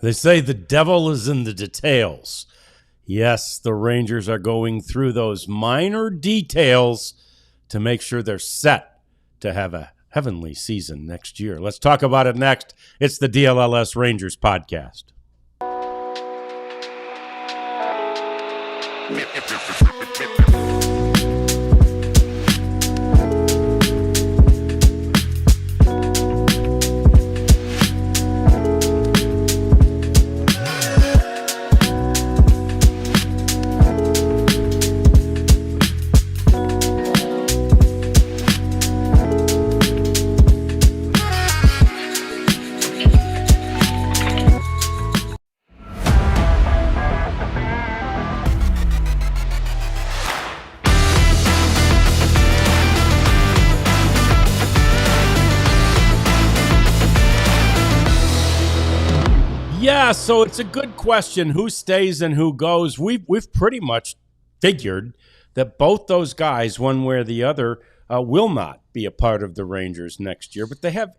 They say the devil is in the details. Yes, the Rangers are going through those minor details to make sure they're set to have a heavenly season next year. Let's talk about it next. It's the DLLS Rangers podcast. Yeah, so it's a good question. Who stays and who goes? We've pretty much figured that both those guys, one way or the other, will not be a part of the Rangers next year. But they have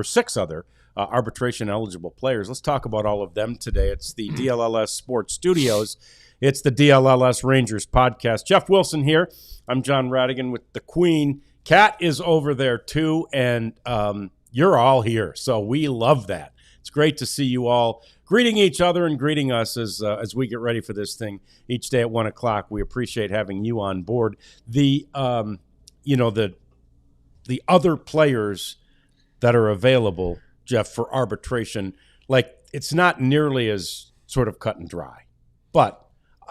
six other arbitration-eligible players. Let's talk about all of them today. It's the DLLS Sports Studios. It's the DLLS Rangers podcast. Jeff Wilson here. I'm John Radigan with the Queen. Kat is over there too, and you're all here, so we love that. It's great to see you all greeting each other and greeting us as we get ready for this thing each day at 1 o'clock. We appreciate having you on board. The other players that are available, Jeff, for arbitration, like it's not nearly as sort of cut and dry, but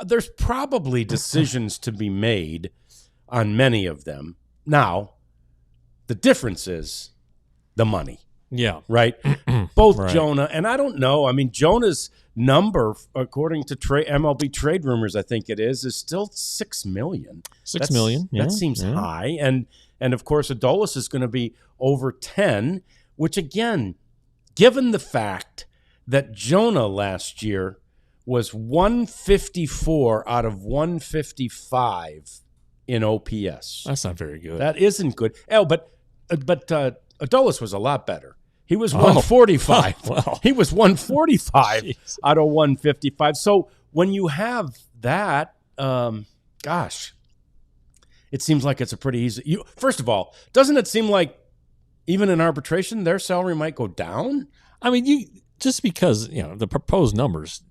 there's probably decisions to be made on many of them. Now, the difference is the money. Yeah. Right? Both right. Jonah, and I don't know. I mean, Jonah's number, according to MLB trade rumors, I think it is still $6 million. $6 million. Yeah, that seems high. And of course, Adolis is going to be over 10, which again, given the fact that Jonah last year was 154 out of 155 in OPS. That's not very good. That isn't good. But Adolis was a lot better. He was 145. Well. He was 145 out of 155. So when you have that, gosh, it seems like it's a pretty easy. First of all, doesn't it seem like even in arbitration, their salary might go down? I mean, just because the proposed numbers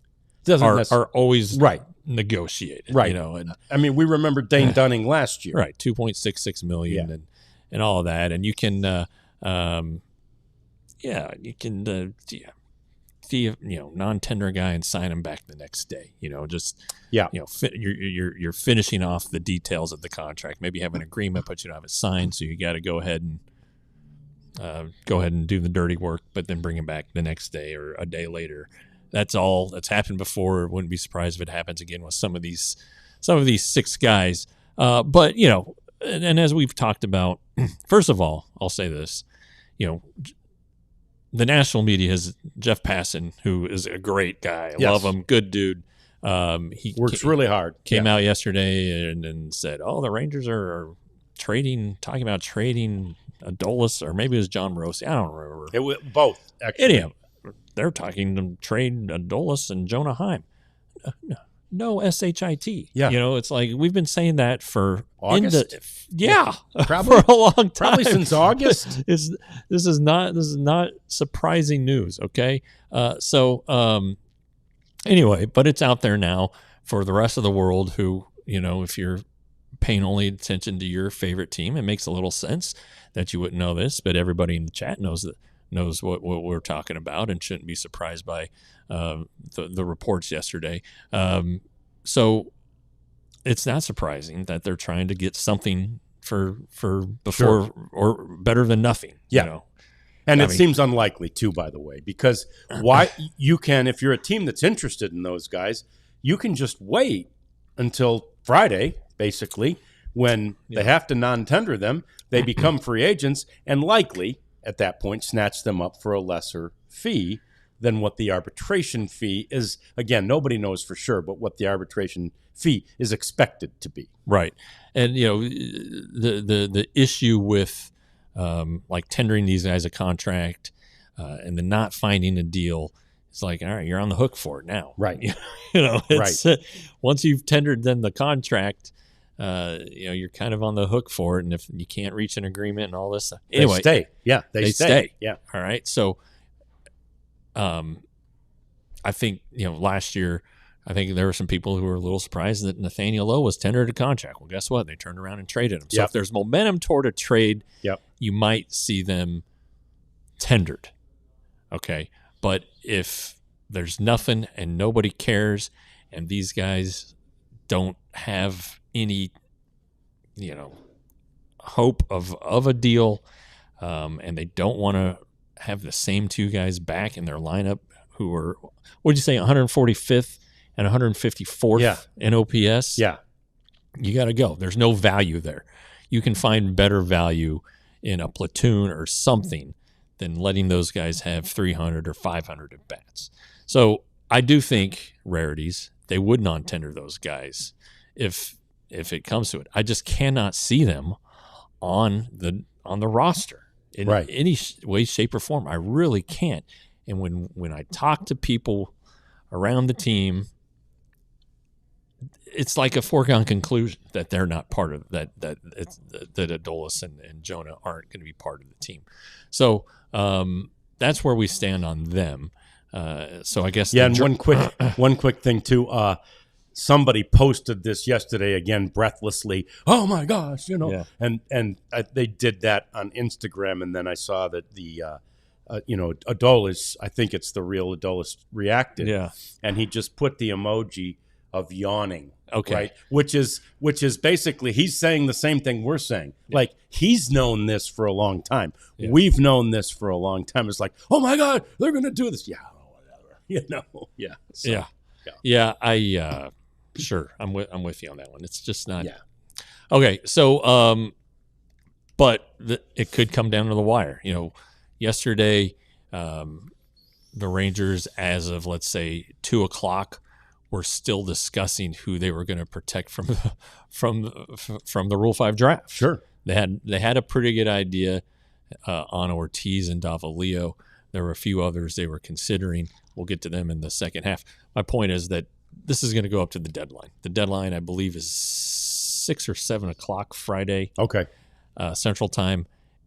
are always right negotiated, right? And I mean, we remember Dane Dunning last year, right? $2.66 million and all of that, and you can. You can see a non-tender guy and sign him back the next day. You're finishing off the details of the contract. Maybe you have an agreement, but you don't have it signed, so you got to go ahead and do the dirty work, but then bring him back the next day or a day later. That's all that's happened before. Wouldn't be surprised if it happens again with some of these six guys. But and as we've talked about, first of all, I'll say this, the national media has Jeff Passan, who is a great guy. I love him. Good dude. He works really hard. Came out yesterday and said, the Rangers are talking about trading Adolis, or maybe it was John Morosi. I don't remember. It was both, actually. Anyhow, they're talking to trade Adolis and Jonah Heim. No SHIT. Yeah. It's like we've been saying that for August. Probably for a long time. Probably since August. This is not surprising news. Okay. Anyway, but it's out there now for the rest of the world who, if you're paying only attention to your favorite team, it makes a little sense that you wouldn't know this, but everybody in the chat knows what we're talking about and shouldn't be surprised by the reports yesterday. So it's not surprising that they're trying to get something for before or better than nothing. Yeah. And it seems unlikely too, by the way, because if you're a team that's interested in those guys, you can just wait until Friday, basically, when they have to non-tender them. They become free agents and likely at that point snatch them up for a lesser fee than what the arbitration fee is. Again, nobody knows for sure, but what the arbitration fee is expected to be. Right. And, the issue with like tendering these guys a contract and then not finding a deal it's like, all right, you're on the hook for it now. Right. It's, once you've tendered them the contract, you're kind of on the hook for it. And if you can't reach an agreement and all this stuff. Anyway, they stay. Yeah, they stay. Yeah. All right. So I think, last year, I think there were some people who were a little surprised that Nathaniel Lowe was tendered a contract. Well, guess what? They turned around and traded him. So if there's momentum toward a trade, you might see them tendered. Okay. But if there's nothing and nobody cares and these guys don't have any, hope of a deal, and they don't want to have the same two guys back in their lineup who are, what did you say, 145th and 154th in OPS? Yeah. You got to go. There's no value there. You can find better value in a platoon or something than letting those guys have 300 or 500 at bats. So I do think rarities, they would non-tender those guys if it comes to it. I just cannot see them on the roster in any way, shape, or form. I really can't. And when I talk to people around the team, it's like a foregone conclusion that they're not part of that. That Adolis and Jonah aren't going to be part of the team. So that's where we stand on them. So I guess and one quick thing too. Somebody posted this yesterday again, breathlessly. Oh my gosh, and they did that on Instagram, and then I saw that the Adolis, I think it's the real Adolis, reacted, and he just put the emoji of yawning. Okay. Right? Which is basically he's saying the same thing we're saying. Yeah. Like, he's known this for a long time. Yeah. We've known this for a long time. It's like, oh my God, they're gonna do this. Yeah, whatever. Yeah. So, yeah. Sure. I'm with you on that one. It's just not okay. So but it could come down to the wire. Yesterday, the Rangers, as of let's say 2:00, were still discussing who they were going to protect from the Rule 5 draft. Sure, they had a pretty good idea on Ortiz and Davalillo. There were a few others they were considering. We'll get to them in the second half. My point is that this is going to go up to the deadline. The deadline, I believe, is 6 or 7 o'clock Friday. Okay, Central Time,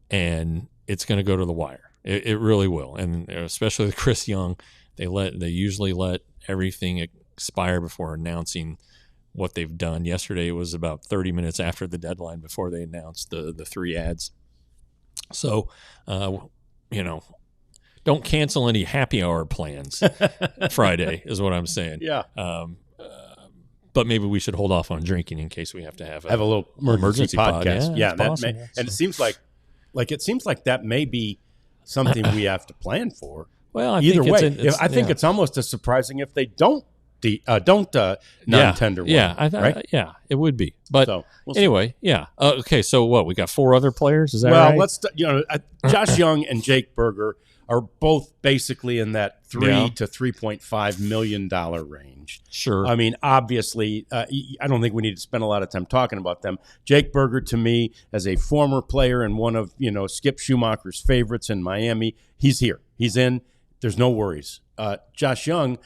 and it's going to go to the wire. It really will, and especially with Chris Young, they usually let everything expire before announcing what they've done. Yesterday it was about 30 minutes after the deadline before they announced the 3 ads. So, don't cancel any happy hour plans. Friday is what I'm saying. Yeah. But maybe we should hold off on drinking in case we have to have a little emergency podcast. Yeah, and it seems like that may be something we have to plan for. Well, I think it's almost as surprising if they don't non-tender one. Yeah, it would be. But we'll anyway, okay, so what? We got 4 other players, is that right? Well, Josh Young and Jake Berger are both basically in that $3 to $3.5 million range. Sure. I mean, obviously, I don't think we need to spend a lot of time talking about them. Jake Berger, to me, as a former player and one of Skip Schumacher's favorites in Miami, he's here. He's in. There's no worries. Josh Young,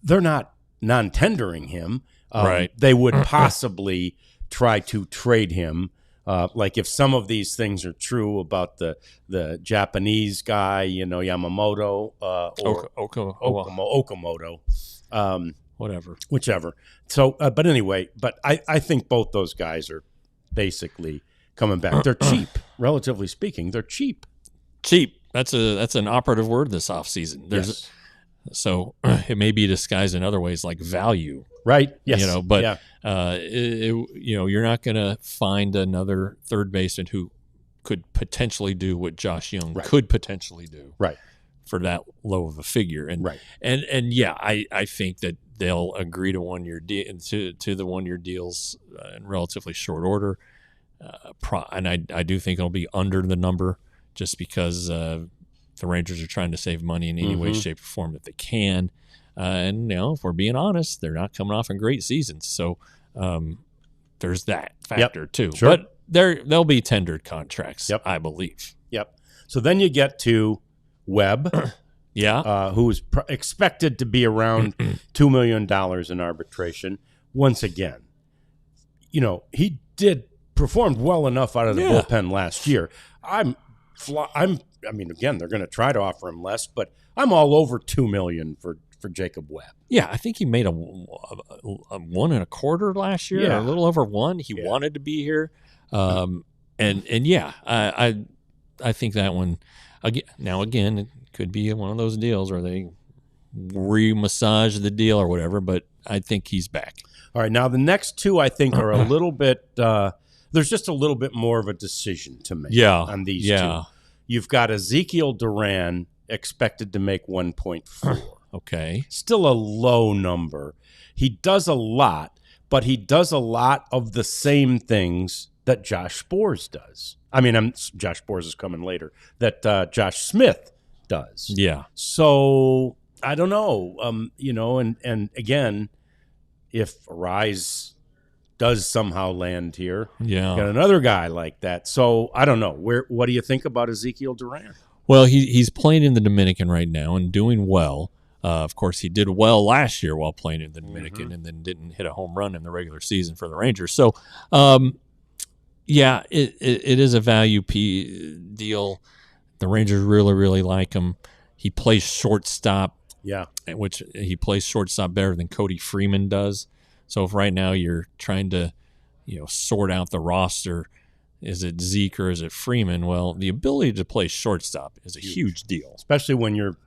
they're not non-tendering him. Right. They would possibly try to trade him. Like if some of these things are true about the Japanese guy, Yamamoto or Okamoto, whichever. So, but anyway, I think both those guys are basically coming back. They're cheap, relatively speaking. They're cheap. Cheap. That's an operative word this offseason. So it may be disguised in other ways like value. Right. Yes. But you're not going to find another third baseman who could potentially do what Josh Young could potentially do. Right. For that low of a figure. And I think that they'll agree to 1-year to the 1-year deals in relatively short order. And I do think it'll be under the number just because the Rangers are trying to save money in any way, shape, or form that they can. And if we're being honest, they're not coming off in great seasons. So there's that factor too. Sure. But they'll be tendered contracts, I believe. Yep. So then you get to Webb, who was expected to be around $2 million in arbitration. Once again, he performed well enough out of the bullpen last year. Again, they're going to try to offer him less, but I'm all over $2 million for Jacob Webb. Yeah, I think he made a 1.25 last year, or a little over 1. He wanted to be here, I think that one again it could be one of those deals where they re-massage the deal or whatever, but I think he's back. All right, now the next two I think are a little bit. There's just a little bit more of a decision to make on these two. You've got Ezekiel Duran expected to make 1.4. Okay. Still a low number. He does a lot, but he does a lot of the same things that Josh Sborz does. Josh Sborz is coming later. That Josh Smith does. Yeah. So I don't know. And again, if Rise does somehow land here, got another guy like that. So I don't know. What do you think about Ezekiel Duran? Well, he's playing in the Dominican right now and doing well. Of course, he did well last year while playing in the Dominican, and then didn't hit a home run in the regular season for the Rangers. So, it is a value deal. The Rangers really, really like him. He plays shortstop. Yeah, which he plays shortstop better than Cody Freeman does. So if right now you're trying to, sort out the roster, is it Zeke or is it Freeman? Well, the ability to play shortstop is a huge deal, especially when your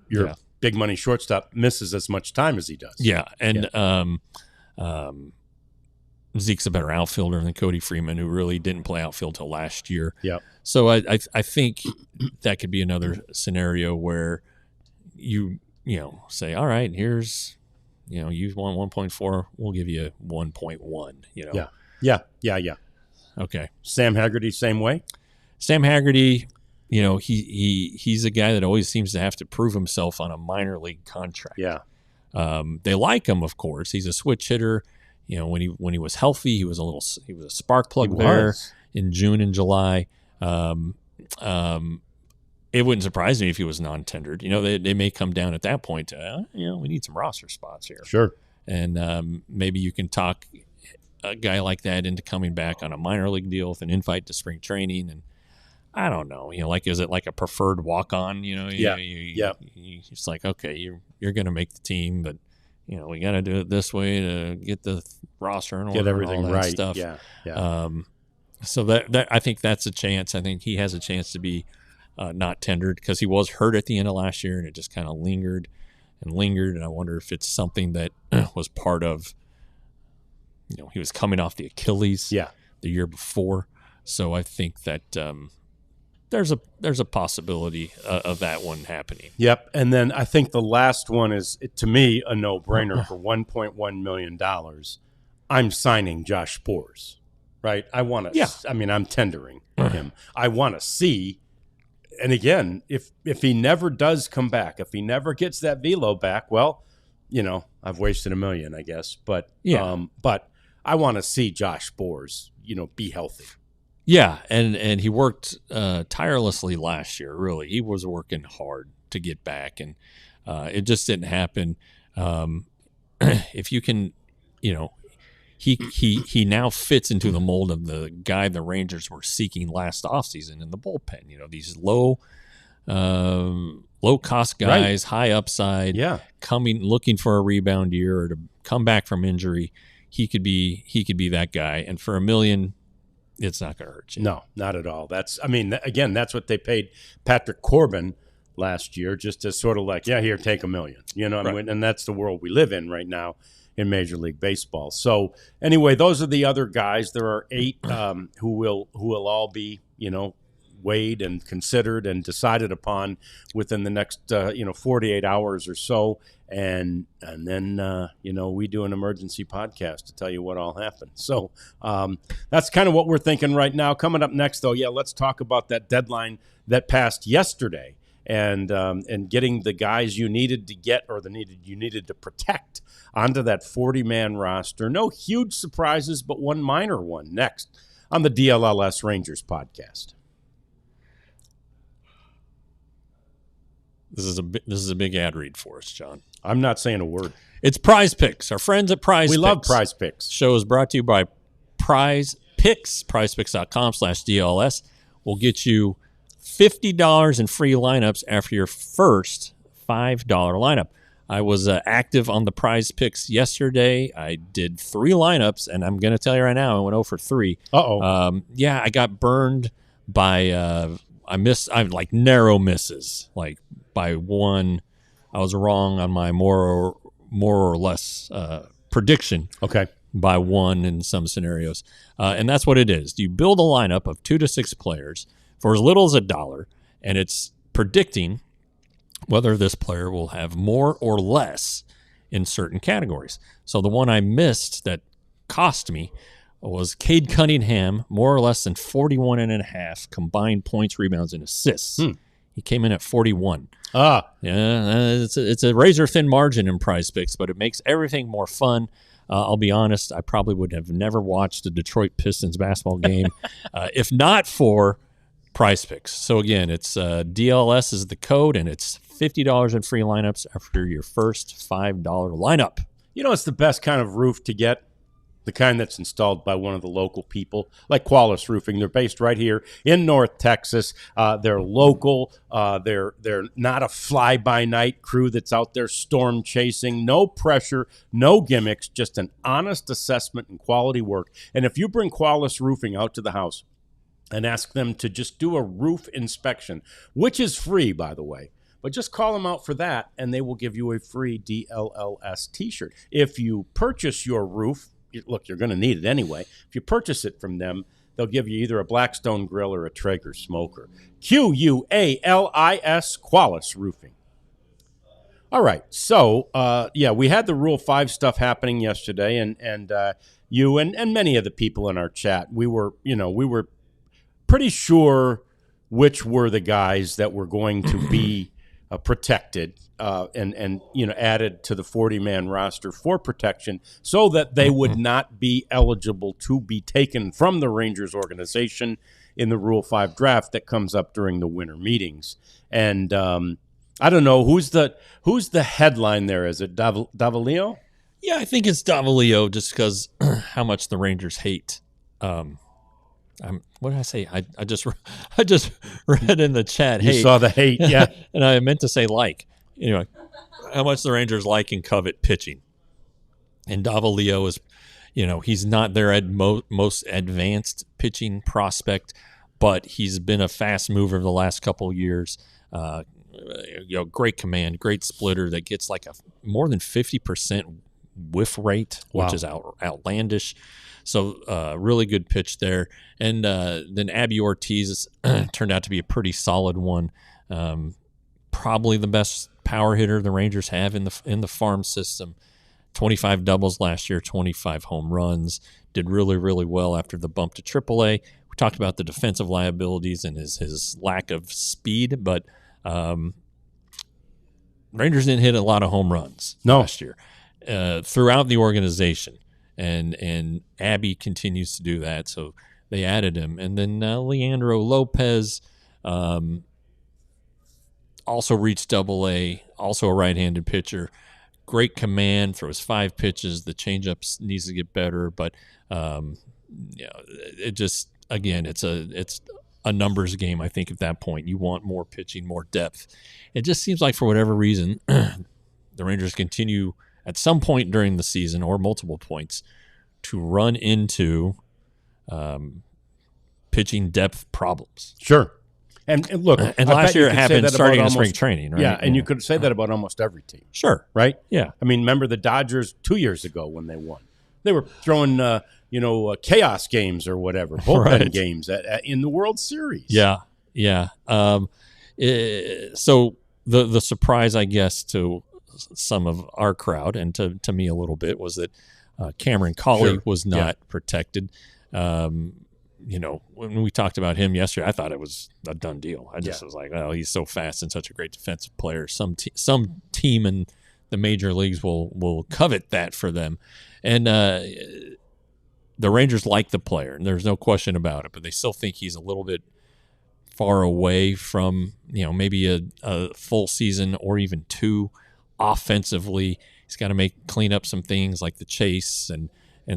big money shortstop misses as much time as he does. Yeah, and Zeke's a better outfielder than Cody Freeman, who really didn't play outfield till last year. Yeah. So I think that could be another scenario where you say, all right, here's, you want 1.4, we'll give you 1.1. Yeah. Okay. Sam Haggerty, same way. Sam Haggerty, he's a guy that always seems to have to prove himself on a minor league contract. Yeah. They like him, of course. He's a switch hitter. When he was healthy, he was a spark plug there in June and July. It wouldn't surprise me if he was non-tendered. They may come down at that point to, we need some roster spots here. Sure. And maybe you can talk a guy like that into coming back on a minor league deal with an invite to spring training. And I don't know, is it like a preferred walk-on? It's like, okay, you're going to make the team, but we got to do it this way to get the roster and get everything and all that right. Stuff. Yeah. So that I think that's a chance. I think he has a chance to be not tendered because he was hurt at the end of last year and it just kind of lingered. And I wonder if it's something that was part of, he was coming off the Achilles the year before. So I think that there's a possibility of that one happening. Yep. And then I think the last one is, to me, a no-brainer for $1.1 million. I'm signing Josh Sborz, right? I want to. I'm tendering him. I want to see. And again, if he never does come back, if he never gets that velo back, well, I've wasted $1 million, I guess. But but I want to see Josh Sborz, be healthy. Yeah, and he worked tirelessly last year. Really, he was working hard to get back, and it just didn't happen. If you can, he now fits into the mold of the guy the Rangers were seeking last offseason in the bullpen. These low cost guys, high upside, looking for a rebound year or to come back from injury. He could be that guy, and for $1 million, it's not going to hurt you. No, not at all. That's what they paid Patrick Corbin last year, just to sort of like, here, take $1 million. Right. And that's the world we live in right now in Major League Baseball. So anyway, those are the other guys. There are 8 who will all be, weighed and considered and decided upon within the next 48 hours or so. And then we do an emergency podcast to tell you what all happened. So that's kind of what we're thinking right now. Coming up next, though, let's talk about that deadline that passed yesterday and getting the guys you needed to get or you needed to protect onto that 40-man roster. No huge surprises, but one minor one next on the DLLS Rangers podcast. This is a big ad read for us, John. I'm not saying a word. It's Prize Picks. Our friends at Prize Picks. We love Prize Picks. Show is brought to you by Prize Picks. PrizePicks.com/DLLS will get you $50 in free lineups after your first $5 lineup. I was active on the Prize Picks yesterday. I did 3 lineups, and I'm going to tell you right now, I went 0 for 3. Yeah, I got burned by I'm like narrow misses, like by 1. I was wrong on my more or less prediction. Okay. By 1 in some scenarios. And that's what it is. You build a lineup of 2 to 6 players for as little as $1, and it's predicting whether this player will have more or less in certain categories. So the one I missed that cost me was Cade Cunningham, more or less than 41.5 combined points, rebounds, and assists. He came in at 41. Yeah, it's a razor-thin margin in Prize Picks, but it makes everything more fun. I'll be honest, I probably would have never watched a Detroit Pistons basketball game if not for Prize Picks. So again, it's DLS is the code, and it's $50 in free lineups after your first $5 lineup. You know, it's the best kind of roof to get, the kind that's installed by one of the local people, like Qualis Roofing. They're based right here in North Texas. They're local. They're not a fly-by-night crew that's out there storm chasing. No pressure, no gimmicks, just an honest assessment and quality work. And if you bring Qualis Roofing out to the house and ask them to just do a roof inspection, which is free, by the way, but just call them out for that, and they will give you a free DLLS T-shirt. If you purchase your roof, look, you're going to need it anyway. If you purchase it from them, they'll give you either a Blackstone grill or a Traeger smoker. Qualis, Qualis Roofing. All right, so we had the Rule 5 stuff happening yesterday, and you and many of the people in our chat, we were pretty sure which were the guys that were going to be protected and added to the 40-man roster for protection so that they would not be eligible to be taken from the Rangers organization in the Rule 5 draft that comes up during the winter meetings. And I don't know, who's the headline there? Is it Davalillo? Yeah, I think it's Davalillo just because how much the Rangers hate what did I say? I just read in the chat. You saw the hate, yeah. And I meant to say how much the Rangers like and covet pitching. And Davalillo is, he's not their most advanced pitching prospect, but he's been a fast mover the last couple of years. Great command, great splitter that gets like a more than 50% whiff rate, which is outlandish. So really good pitch there. And then Abby Ortiz turned out to be a pretty solid one. Probably the best power hitter the Rangers have in the farm system. 25 doubles last year, 25 home runs. Did really, really well after the bump to AAA. We talked about the defensive liabilities and his lack of speed, but Rangers didn't hit a lot of home runs last year throughout the organization. And Abby continues to do that, so they added him. And then Leandro Lopez also reached AA, also a right-handed pitcher. Great command, throws 5 pitches. The changeup needs to get better, but it just, again, it's a numbers game. I think at that point you want more pitching, more depth. It just seems like for whatever reason the Rangers continue at some point during the season or multiple points to run into pitching depth problems. Sure. And look, and last year it happened starting in spring training, right? Yeah, and you could say that about almost every team. Sure. Right? Yeah. I mean, remember the Dodgers 2 years ago when they won? They were throwing, chaos games or whatever, bullpen games in the World Series. Yeah, yeah. So the surprise, I guess, to some of our crowd and to me a little bit was that Cameron Cawley was not protected. When we talked about him yesterday, I thought it was a done deal. I just was like, oh, he's so fast and such a great defensive player. Some team in the major leagues will covet that for them. And the Rangers like the player, and there's no question about it, but they still think he's a little bit far away from, maybe a full season or even two offensively. He's got to clean up some things like the chase and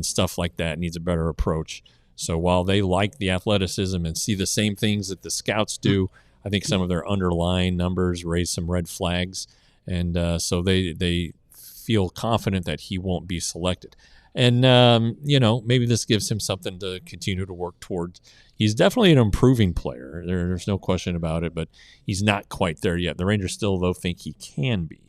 stuff like that. Needs a better approach. So while they like the athleticism and see the same things that the scouts do, I think some of their underlying numbers raise some red flags. And so they feel confident that he won't be selected. And, maybe this gives him something to continue to work towards. He's definitely an improving player. There's no question about it, but he's not quite there yet. The Rangers still, though, think he can be.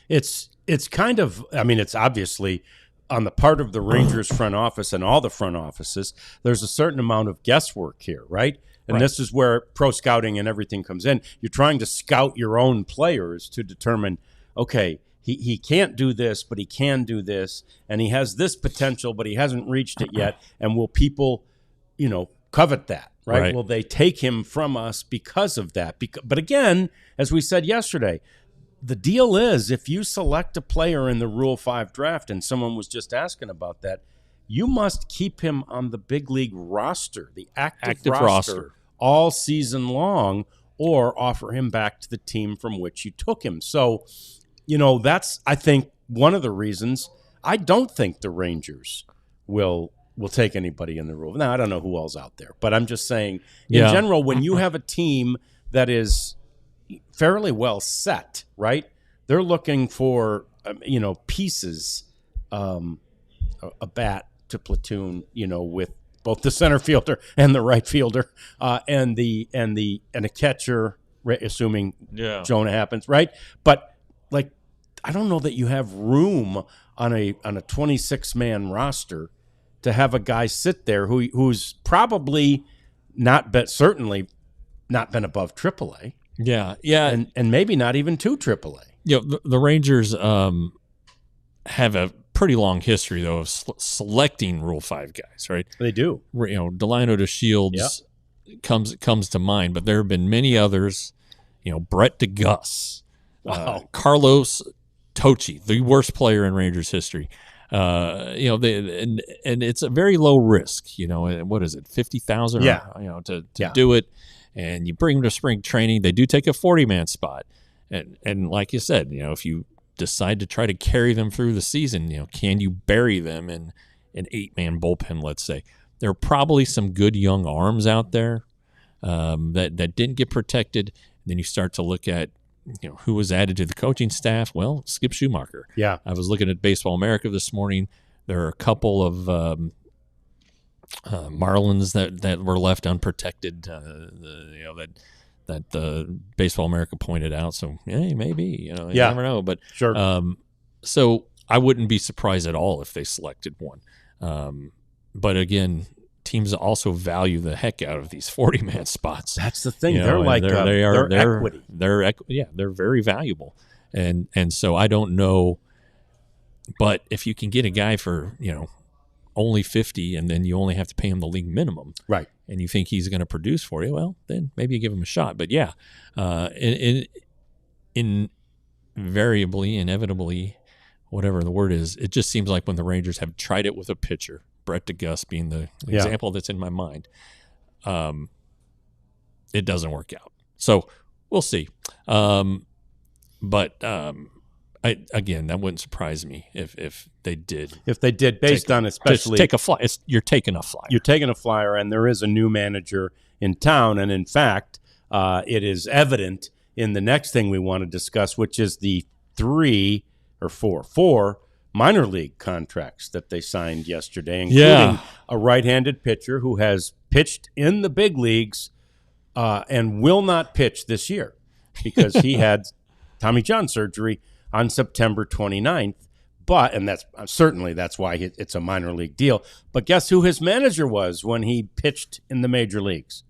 It's kind of, it's obviously on the part of the Rangers front office and all the front offices, there's a certain amount of guesswork here, right? And This is where pro scouting and everything comes in. You're trying to scout your own players to determine, okay, he can't do this, but he can do this, and he has this potential, but he hasn't reached it yet. And will people, covet that, right? Will they take him from us because of that? But again, as we said yesterday, the deal is if you select a player in the Rule 5 draft, and someone was just asking about that, you must keep him on the big league roster, the active roster, all season long, or offer him back to the team from which you took him. So, that's, I think, one of the reasons I don't think the Rangers will take anybody in the Rule. Now, I don't know who else out there, but I'm just saying, in general, when you have a team that is fairly well set, right? They're looking for, pieces, a bat to platoon, with both the center fielder and the right fielder, and a catcher, assuming Jonah happens, right? But I don't know that you have room on a 26-man roster to have a guy sit there who's probably certainly not been above AAA. Yeah, and maybe not even to AAA. The Rangers have a pretty long history though of selecting Rule 5 guys, right? They do. Delino to Shields comes to mind, but there have been many others. Brett DeGus, Carlos Tocci, the worst player in Rangers history. And it's a very low risk. What is it, $50,000? To do it. And you bring them to spring training. They do take a 40-man spot. And like you said, if you decide to try to carry them through the season, can you bury them in an 8-man bullpen, let's say? There are probably some good young arms out there that didn't get protected. And then you start to look at, who was added to the coaching staff. Well, Skip Schumacher. Yeah. I was looking at Baseball America this morning. There are a couple of Marlins that were left unprotected, that the Baseball America pointed out. So maybe you never know. But sure. So I wouldn't be surprised at all if they selected one. But again, teams also value the heck out of these 40-man spots. That's the thing. They're like they're equity. They're very valuable, and so I don't know. But if you can get a guy for only 50, and then you only have to pay him the league minimum, right? And you think he's going to produce for you, well, then maybe you give him a shot. But inevitably, whatever the word is, it just seems like when the Rangers have tried it with a pitcher, Brett DeGus being the example that's in my mind, it doesn't work out. So we'll see. Again, that wouldn't surprise me if they did. If they did, based on especially take a fly. You're taking a flyer. You're taking a flyer, and there is a new manager in town. And in fact, it is evident in the next thing we want to discuss, which is the four minor league contracts that they signed yesterday, including a right-handed pitcher who has pitched in the big leagues and will not pitch this year because he had Tommy John surgery on September 29th. And that's why it's a minor league deal. But guess who his manager was when he pitched in the major leagues?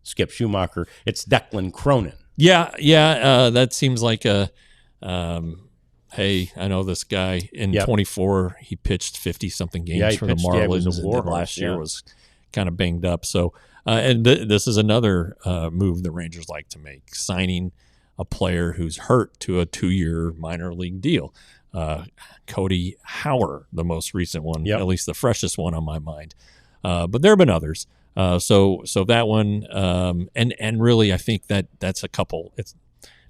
Skip Schumacher. It's Declan Cronin. That seems like a hey, I know this guy. In 24, he pitched 50-something games for the Marlins. And last year was kind of banged up. So, and this is another move the Rangers like to make, signing a player who's hurt to a 2-year minor league deal. Cody Hauer, the most recent one, at least the freshest one on my mind. But there have been others. So that one, and really, I think that's a couple.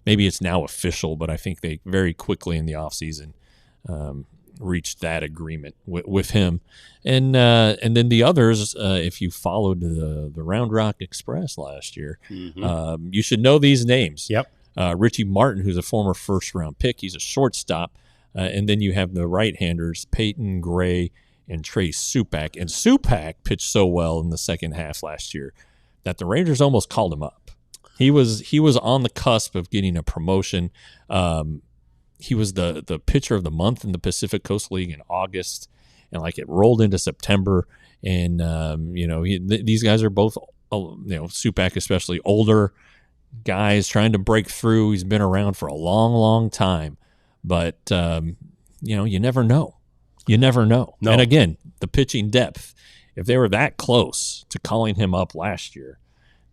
Maybe it's now official, but I think they very quickly in the offseason reached that agreement with him, and then the others. If you followed the Round Rock Express last year, you should know these names. Yep. Richie Martin, who's a former first-round pick, he's a shortstop, and then you have the right-handers Peyton Gray and Trey Supak. And Supak pitched so well in the second half last year that the Rangers almost called him up. He was on the cusp of getting a promotion. He was the pitcher of the month in the Pacific Coast League in August, and like it rolled into September. And these guys are both, Supak especially, older guys trying to break through. He's been around for a long, long time, but you never know. You never know. No. And again, the pitching depth. If they were that close to calling him up last year,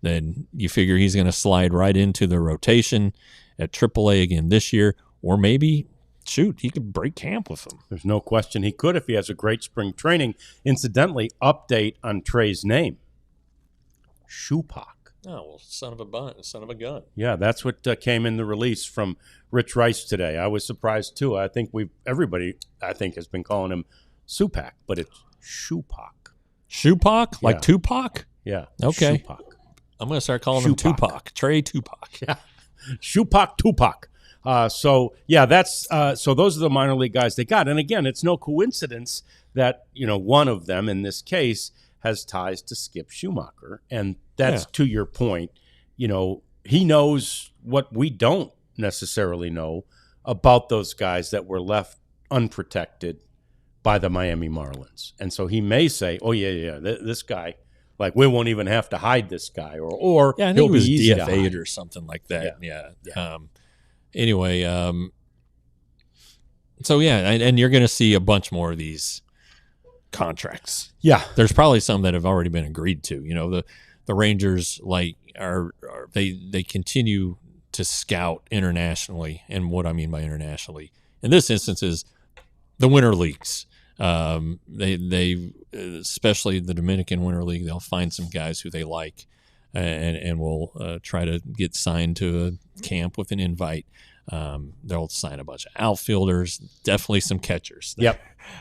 then you figure he's going to slide right into the rotation at AAA again this year, or maybe, he could break camp with them. There's no question he could if he has a great spring training. Incidentally, update on Trey's name. Supak. Oh, well, son of a gun. Yeah, that's what came in the release from Rich Rice today. I was surprised, too. I think everybody has been calling him Supak, but it's Shupak. Shupak? Like Tupac? Yeah. Okay. Shupak. I'm going to start calling him Tupac. Trey Tupac. Yeah. Shupak Tupac. So those are the minor league guys they got. And again, it's no coincidence that, one of them in this case has ties to Skip Schumacher. And that's to your point. He knows what we don't necessarily know about those guys that were left unprotected by the Miami Marlins. And so he may say, this guy, like, we won't even have to hide this guy, or I think he'll he was be easy DFA'd or something like that. Yeah. Anyway, and you're going to see a bunch more of these contracts. Yeah. There's probably some that have already been agreed to. The Rangers they continue to scout internationally, and what I mean by internationally in this instance is the winter leagues. They especially the Dominican Winter League, they'll find some guys who they like, and will try to get signed to a camp with an invite. They'll sign a bunch of outfielders, definitely some catchers. Yep,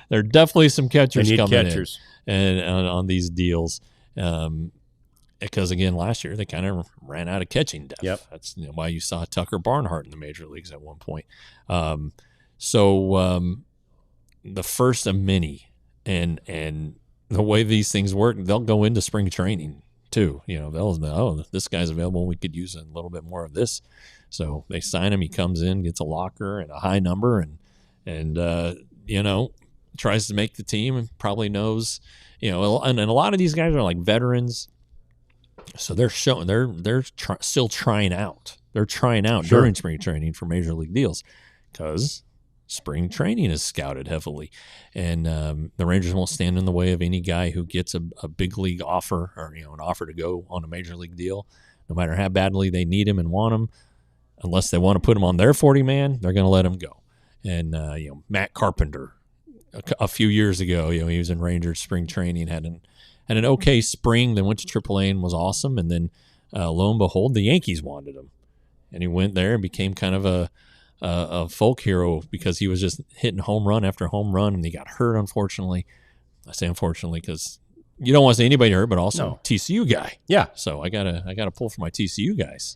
there are definitely some catchers coming catchers. in and on these deals. Because again, last year they kind of ran out of catching depth. Yep. That's why you saw Tucker Barnhart in the major leagues at one point. The first of many, and the way these things work, they'll go into spring training too. They'll know, this guy's available. We could use a little bit more of this. So they sign him. He comes in, gets a locker and a high number, and tries to make the team, and probably knows, and a lot of these guys are like veterans. So they're showing they're still trying out. They're trying out during spring training for major league deals, because spring training is scouted heavily, and the Rangers won't stand in the way of any guy who gets a big league offer, or an offer to go on a major league deal, no matter how badly they need him and want him. Unless they want to put him on their 40-man, they're going to let him go. And Matt Carpenter, a few years ago, he was in Rangers spring training, had an okay spring, then went to AAA and was awesome. And then lo and behold, the Yankees wanted him, and he went there and became kind of a folk hero, because he was just hitting home run after home run, and he got hurt, unfortunately. I say unfortunately because you don't want to see anybody hurt, but also TCU guy. Yeah. So I gotta pull for my TCU guys.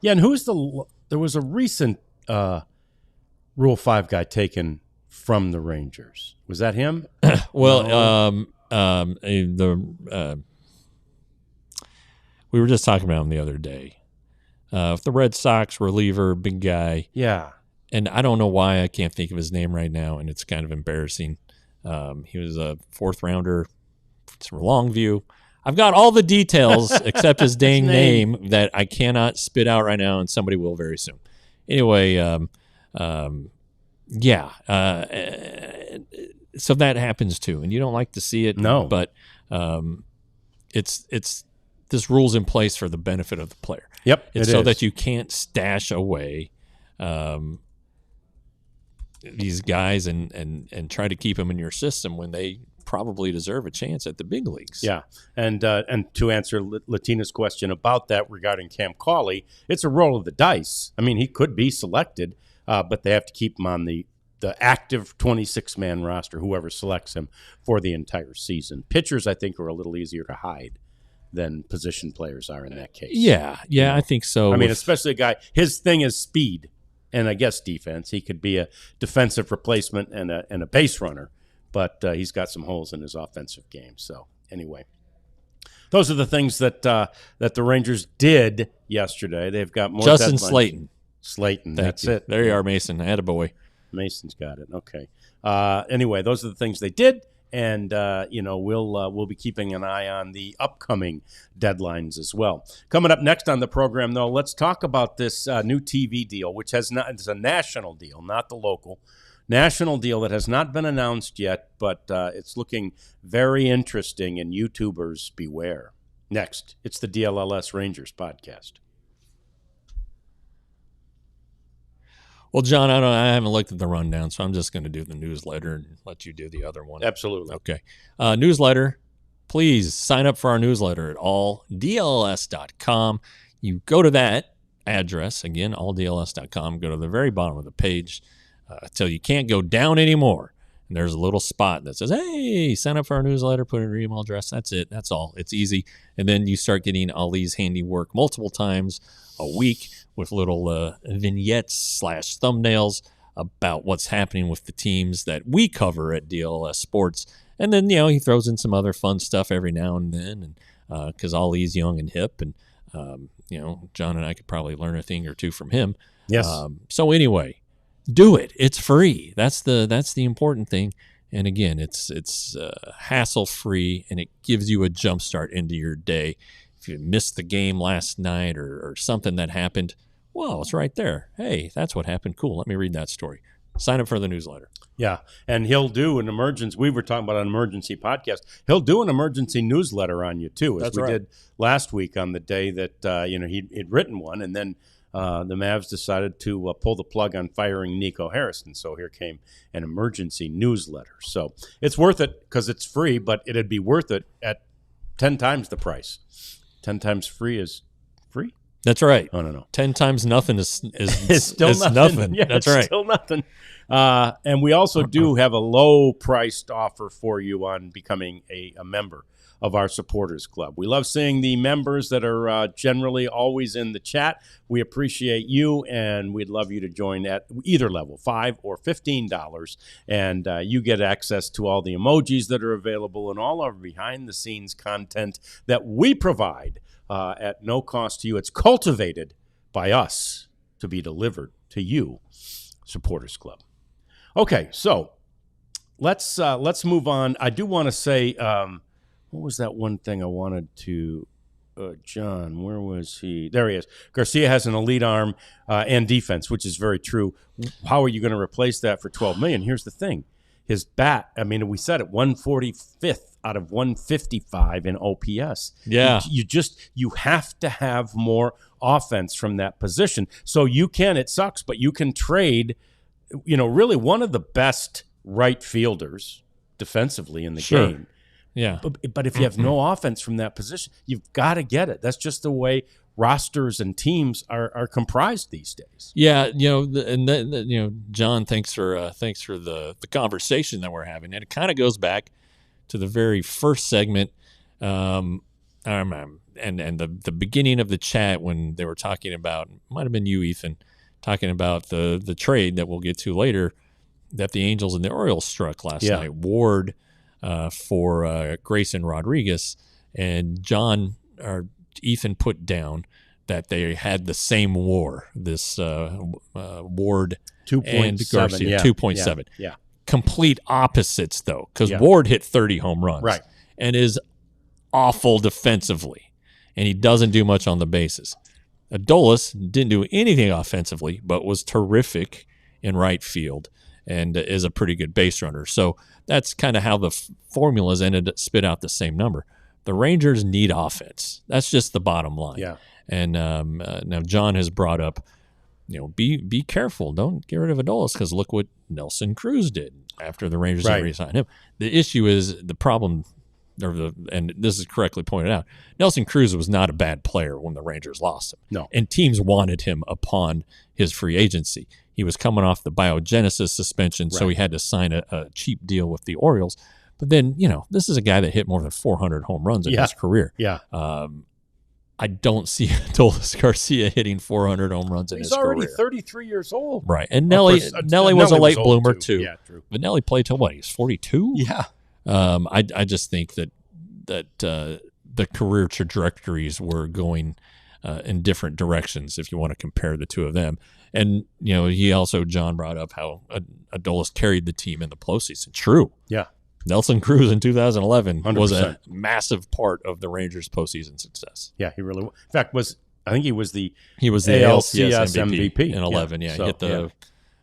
Yeah, and there was a recent Rule 5 guy taken from the Rangers. Was that him? Well, we were just talking about him the other day. The Red Sox reliever, big guy. Yeah. And I don't know why I can't think of his name right now, and it's kind of embarrassing. He was a fourth rounder from Longview. I've got all the details except his dang name that I cannot spit out right now, and somebody will very soon. Anyway, so that happens too, and you don't like to see it. No, but it's this rule's in place for the benefit of the player. Yep, it's so that you can't stash away these guys and try to keep them in your system when they probably deserve a chance at the big leagues. Yeah, and to answer Latina's question about that regarding Cam Cauley, it's a roll of the dice. I mean, he could be selected, but they have to keep him on the active 26-man roster, whoever selects him, for the entire season. Pitchers, I think, are a little easier to hide than position players are in that case. Yeah, I think so. I mean, especially a guy, his thing is speed and I guess defense. He could be a defensive replacement and a base runner, but he's got some holes in his offensive game. So anyway, those are the things that the Rangers did yesterday. They've got more. Justin Slayton. That's it. There you are, Mason. Attaboy. Mason's got it. Okay. Anyway, those are the things they did. And, we'll be keeping an eye on the upcoming deadlines as well. Coming up next on the program, though, let's talk about this new TV deal, which it's a national deal, not the local. National deal that has not been announced yet, but it's looking very interesting, and YouTubers beware. Next, it's the DLLS Rangers podcast. Well, John, I haven't looked at the rundown, so I'm just going to do the newsletter and let you do the other one. Absolutely. Okay. Newsletter, please sign up for our newsletter at alldlls.com. You go to that address, again, alldls.com, go to the very bottom of the page until you can't go down anymore. And there's a little spot that says, hey, sign up for our newsletter, put in your email address. That's it. That's all. It's easy. And then you start getting Ali's handiwork multiple times a week with little vignettes / thumbnails about what's happening with the teams that we cover at DLLS Sports. And then, he throws in some other fun stuff every now and then, and because Ali's young and hip, and, John and I could probably learn a thing or two from him. Yes. So anyway, do it. It's free. That's the important thing. And again, it's hassle-free, and it gives you a jump start into your day. If you missed the game last night or something that happened, well, it's right there. Hey, that's what happened. Cool. Let me read that story. Sign up for the newsletter. Yeah, and he'll do an emergency. We were talking about an emergency podcast. He'll do an emergency newsletter on you, too, as we did last week on the day that he'd written one, and then the Mavs decided to pull the plug on firing Nico Harrison. So here came an emergency newsletter. So it's worth it because it's free, but it'd be worth it at 10 times the price. 10 times free is free? That's right. Oh, no. 10 times nothing is still nothing. Yeah, that's right. Still nothing. And we also do have a low-priced offer for you on becoming a member of our supporters club. We love seeing the members that are generally always in the chat. We appreciate you, and we'd love you to join at either level, $5 or $15. And you get access to all the emojis that are available and all our behind-the-scenes content that we provide at no cost to you. It's cultivated by us to be delivered to you, supporters club. Okay, so let's move on. I do want to say, what was that one thing I wanted to, John, where was he? There he is. Garcia has an elite arm and defense, which is very true. How are you going to replace that for $12 million? Here's the thing. His bat, I mean, we said it, 145th out of 155 in OPS. Yeah. You have to have more offense from that position. So it sucks, but you can trade, really one of the best right fielders defensively in the game. Yeah. But if you have no offense from that position, you've got to get it. That's just the way rosters and teams are comprised these days. Yeah, John, thanks for the conversation that we're having, and it kind of goes back to the very first segment, and the beginning of the chat when they were talking about, might have been you, Ethan, talking about the trade that we'll get to later that the Angels and the Orioles struck last night. Ward for Grayson Rodriguez, and John or Ethan put down that they had the same WAR, this Ward 2.7, Garcia, 2.7. Yeah. Complete opposites, though, because Ward hit 30 home runs and is awful defensively, and he doesn't do much on the bases. Adolis didn't do anything offensively, but was terrific in right field and is a pretty good base runner. So that's kind of how the formulas ended to spit out the same number. The Rangers need offense. That's just the bottom line. Yeah. And now John has brought up be careful. Don't get rid of Adolis because look what Nelson Cruz did after the Rangers had re-signed him. The issue is the problem, and this is correctly pointed out, Nelson Cruz was not a bad player when the Rangers lost him. No. And teams wanted him upon his free agency. He was coming off the biogenesis suspension, so he had to sign a cheap deal with the Orioles. But then, this is a guy that hit more than 400 home runs in his career. Yeah. I don't see Adolis Garcia hitting 400 home runs in his career. He's already 33 years old. Right. And Nelly was a late bloomer too. Yeah, true. But Nelly played till what? He was 42? Yeah. I just think that the career trajectories were going in different directions if you want to compare the two of them. And, John brought up how Adolis carried the team in the postseason. True. Yeah. Nelson Cruz in 2011 100%. was a massive part of the Rangers' postseason success. Yeah, he really was. In fact, I think he was the ALCS MVP in 11. Yeah, he hit the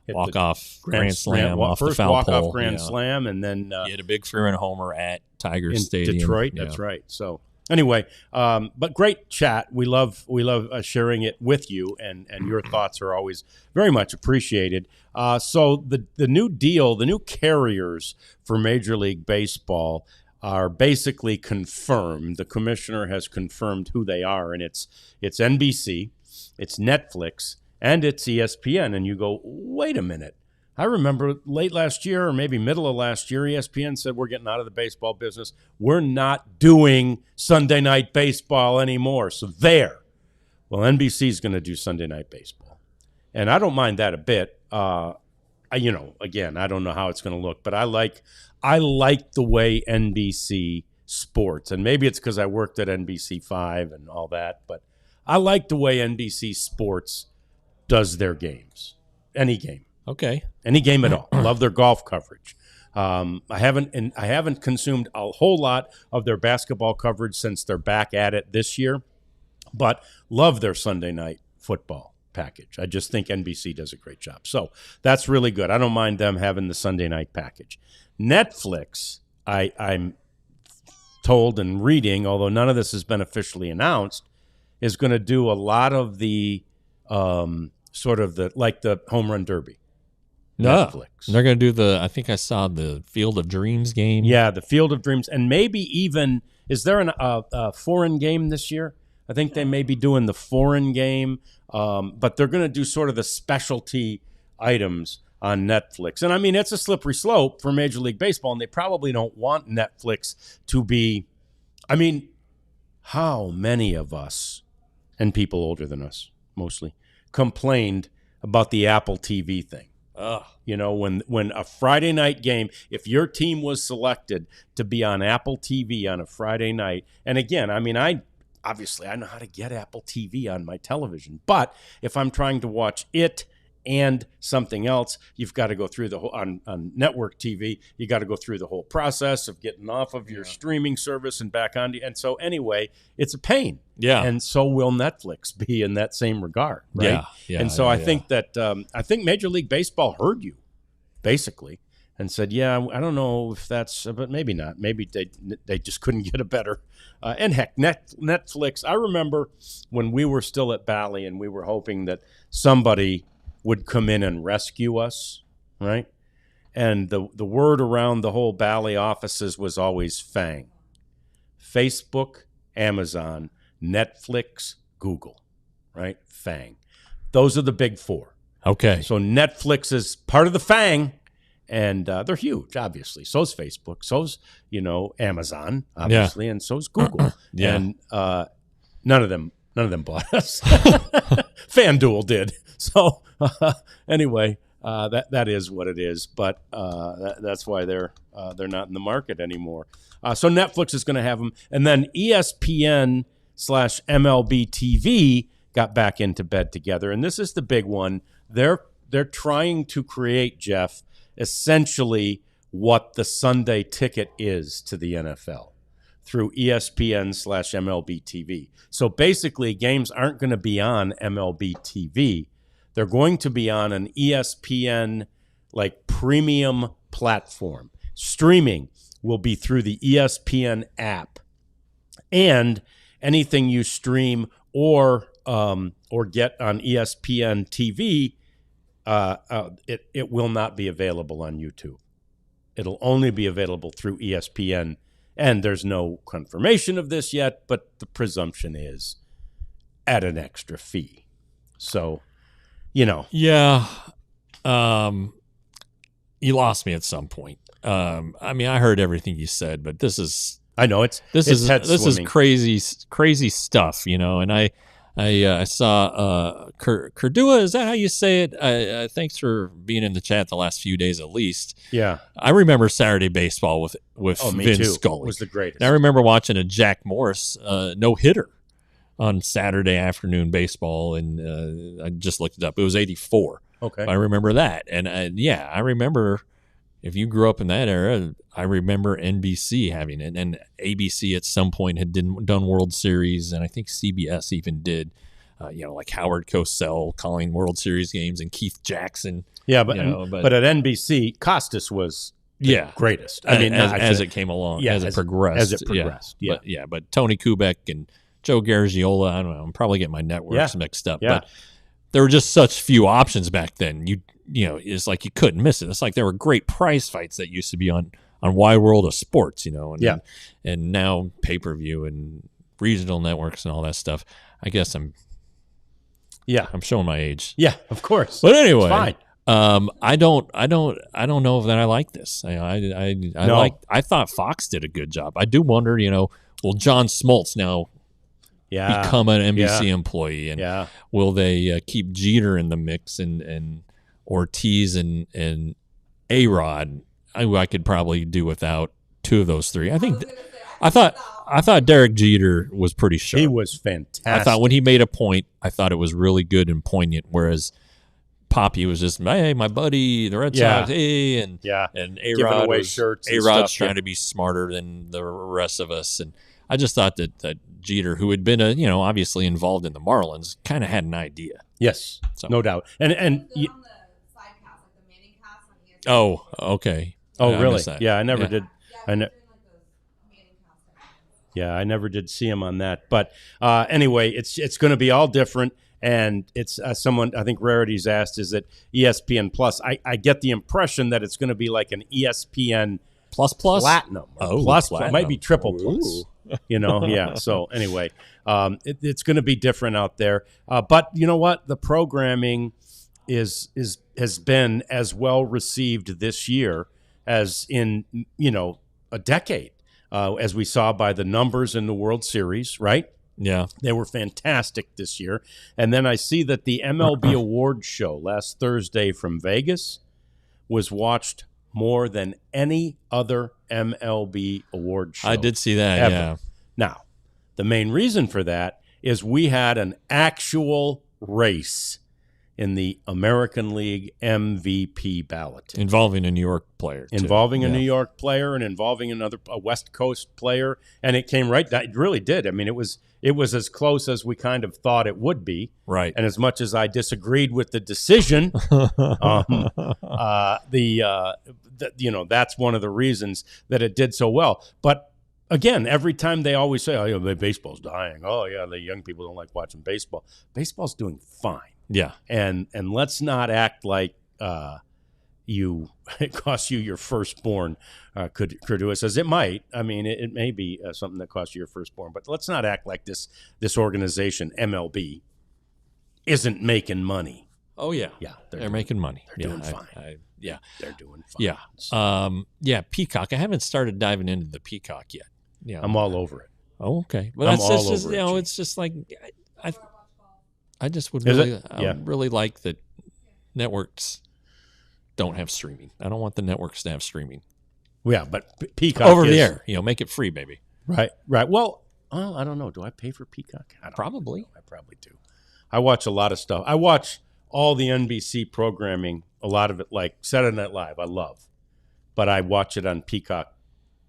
walk-off grand slam off the foul walk-off pole. grand slam, and then he had a big three-run homer at Tigers Stadium. Detroit. That's right. So anyway, but great chat. We love sharing it with you, and your thoughts are always very much appreciated. So the new deal, the new carriers for Major League Baseball are basically confirmed. The commissioner has confirmed who they are, and it's NBC, it's Netflix, and it's ESPN. And you go, wait a minute. I remember late last year or maybe middle of last year, ESPN said we're getting out of the baseball business. We're not doing Sunday Night Baseball anymore. So there. Well, NBC is going to do Sunday Night Baseball. And I don't mind that a bit. Again, I don't know how it's going to look, but I like the way NBC Sports, and maybe it's because I worked at NBC5 and all that, but I like the way NBC Sports does their games. Any game. Okay. Any game at all. I love their golf coverage. I haven't consumed a whole lot of their basketball coverage since they're back at it this year, but love their Sunday night football package. I just think NBC does a great job. So that's really good. I don't mind them having the Sunday night package. Netflix, I'm told and reading, although none of this has been officially announced, is going to do a lot of the the home run derby. No, Netflix. They're going to do I think I saw the Field of Dreams game. Yeah, the Field of Dreams. And maybe even, is there a foreign game this year? I think they may be doing the foreign game, but they're going to do sort of the specialty items on Netflix. And I mean, it's a slippery slope for Major League Baseball, and they probably don't want Netflix to be, I mean, how many of us, and people older than us mostly, complained about the Apple TV thing? When a Friday night game, if your team was selected to be on Apple TV on a Friday night, and again, I mean, I know how to get Apple TV on my television, but if I'm trying to watch it and something else, you've got to go through the whole, on network TV, you got to go through the whole process of getting off of your streaming service and back on. And so anyway, it's a pain. Yeah. And so will Netflix be in that same regard. Right. Yeah. And so I think that, I think Major League Baseball heard you basically and said, yeah, I don't know if that's, but maybe not. Maybe they just couldn't get a better, and heck, Netflix. I remember when we were still at Bally and we were hoping that somebody would come in and rescue us, right? And the word around the whole Bally offices was always FANG. Facebook, Amazon, Netflix, Google, right? FANG. Those are the big four. Okay. So Netflix is part of the FANG, and they're huge, obviously. So's Facebook. So's, Amazon, obviously, and so's Google. Yeah. And none of them bought us. FanDuel did. So anyway, that is what it is. But that's why they're not in the market anymore. So Netflix is going to have them, and then ESPN/MLB TV got back into bed together, and this is the big one. They're trying to create, Jeff, essentially what the Sunday ticket is to the NFL through ESPN/MLB TV. So basically, games aren't going to be on MLB TV. They're going to be on an ESPN premium platform. Streaming will be through the ESPN app. And anything you stream or get on ESPN TV, it will not be available on YouTube. It'll only be available through ESPN, and there's no confirmation of this yet, but the presumption is at an extra fee. So, Yeah. You lost me at some point. I mean, I heard everything you said, but this is this is crazy stuff, and I saw Curdua, is that how you say it? Thanks for being in the chat the last few days at least. Yeah. I remember Saturday baseball with Vin Scully. It was the greatest. And I remember watching a Jack Morris no-hitter on Saturday afternoon baseball, and I just looked it up. It was 84. Okay. I remember that. And I remember, if you grew up in that era, I remember NBC having it, and ABC at some point had done World Series, and I think CBS even did, like Howard Cosell calling World Series games and Keith Jackson. Yeah, but at NBC, Costas was the greatest. I mean, as it came along, as it progressed. But Tony Kubek and Joe Garagiola, I don't know, I'm probably getting my networks mixed up, but there were just such few options back then. It's like you couldn't miss it. It's like there were great prize fights that used to be on Wide World of Sports, and now pay-per-view and regional networks and all that stuff. I guess I'm showing my age. Yeah, of course. But anyway, it's fine. I don't know that I like this. I thought Fox did a good job. I do wonder, will John Smoltz now become an NBC employee, and will they keep Jeter in the mix and Ortiz and A-Rod? I could probably do without two of those three. I thought Derek Jeter was pretty sharp. He was fantastic. I thought when he made a point, I thought it was really good and poignant, whereas Poppy was just, hey, my buddy, the Red Sox, hey, and A-Rod's trying to be smarter than the rest of us. And I just thought that Jeter, who had been obviously involved in the Marlins, kind of had an idea. Yes, no doubt. And on the side cast, like the Manning cast on ESPN. Oh, okay. Oh, really? Yeah, I never did. I never did see him on that. But anyway, it's going to be all different. And it's someone, I think Rarity's asked, is it ESPN Plus? I get the impression that it's going to be like an ESPN Plus Platinum. Plus. It might be triple plus. So anyway, it's going to be different out there. But you know what? The programming has been as well received this year as in, a decade, as we saw by the numbers in the World Series, right? Yeah. They were fantastic this year. And then I see that the MLB Awards show last Thursday from Vegas was watched more than any other MLB award show. I did see that, ever. Yeah. Now, the main reason for that is we had an actual race in the American League MVP ballot. Involving a New York player. Involving a New York player and involving a West Coast player. And it came right, it really did. I mean, it was as close as we kind of thought it would be. Right. And as much as I disagreed with the decision, that's one of the reasons that it did so well. But again, every time they always say, baseball's dying. Oh, yeah, the young people don't like watching baseball. Baseball's doing fine. Yeah. And let's not act like it costs you your firstborn. Curdua says it might. I mean, it may be something that costs you your firstborn, but let's not act like this organization, MLB, isn't making money. Oh, yeah. Yeah. They're making money. They're doing fine. They're doing fine. Yeah. Peacock. I haven't started diving into the Peacock yet. Yeah. I'm all over it. Oh, okay. But I'm all over it. It's just like I just would really like that networks don't have streaming. I don't want the networks to have streaming. Yeah, but Peacock over the air. Make it free, baby. Right. Well, I don't know. Do I pay for Peacock? Probably. I probably do. I watch a lot of stuff. I watch all the NBC programming, a lot of it like Saturday Night Live, I love. But I watch it on Peacock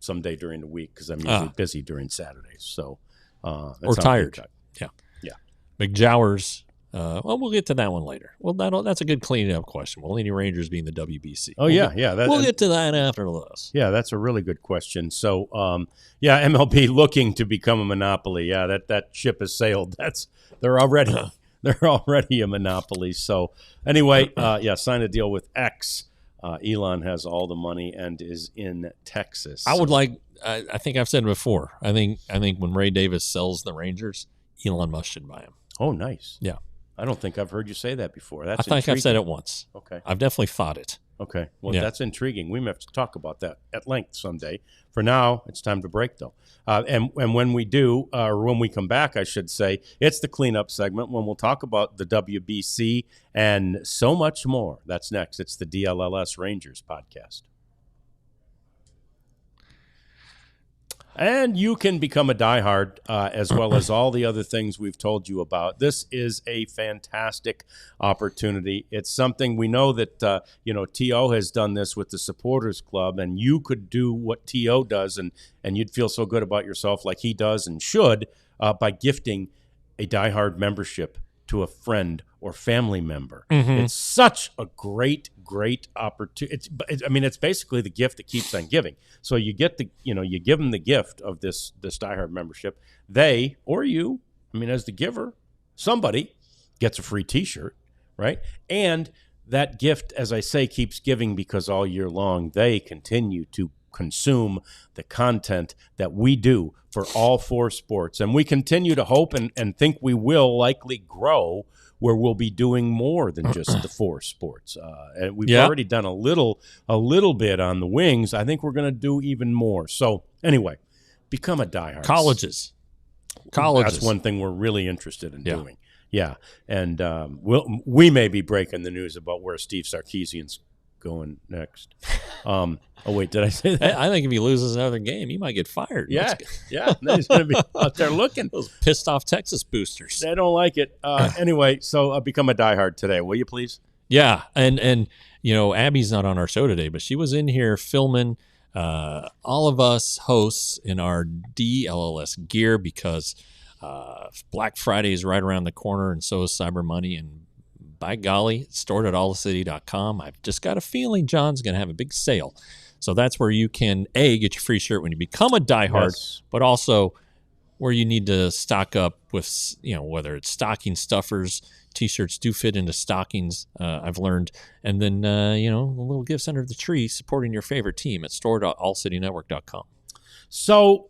someday during the week because I'm usually busy during Saturdays. So, or tired. Peacock. Yeah. McJowers Well, we'll get to that one later. Well, that's a good cleanup question. Will any Rangers be in the WBC? Oh, yeah. We'll get to that after this. Yeah, that's a really good question. So, MLB looking to become a monopoly. Yeah, that ship has sailed. They're already a monopoly. So, anyway, sign a deal with X. Elon has all the money and is in Texas. I think I've said it before. I think when Ray Davis sells the Rangers, Elon Musk should buy him. Oh, nice. Yeah. I don't think I've heard you say that before. I think I've said it once. Okay. I've definitely thought it. Okay. Well, that's intriguing. We may have to talk about that at length someday. For now, it's time to break, though. And when we do, or when we come back, I should say, it's the cleanup segment when we'll talk about the WBC and so much more. That's next. It's the DLLS Rangers podcast. And you can become a diehard as well as all the other things we've told you about. This is a fantastic opportunity. It's something we know that, T.O. has done this with the Supporters Club, and you could do what T.O. does, and you'd feel so good about yourself like he does and should by gifting a diehard membership to a friend or family member. Mm-hmm. It's such a great opportunity. It's basically the gift that keeps on giving. So you get you give them the gift of this diehard membership. They or you, as the giver, somebody gets a free T-shirt, right? And that gift, as I say, keeps giving because all year long they continue to consume the content that we do for all four sports. And we continue to hope and think we will likely grow where we'll be doing more than just the four sports. And we've already done a little bit on the wings. I think we're going to do even more. So anyway, become a diehard. Colleges. That's one thing we're really interested in doing. Yeah. And we may be breaking the news about where Steve Sarkisian's going next. Wait, did I say that? I think if he loses another game, he might get fired. Yeah. He's going to be out there looking. Those pissed off Texas boosters. They don't like it. Anyway, so become a diehard today, will you please? Yeah, and Abby's not on our show today, but she was in here filming all of us hosts in our DLLS gear because Black Friday is right around the corner, and so is Cyber Money, and by golly, it's stored at ALLCITY.com. I've just got a feeling John's going to have a big sale. So that's where you can, get your free shirt when you become a diehard, but also where you need to stock up with, whether it's stocking stuffers, T-shirts do fit into stockings, I've learned. And then, the little gifts under the tree supporting your favorite team at store.allcitynetwork.com. So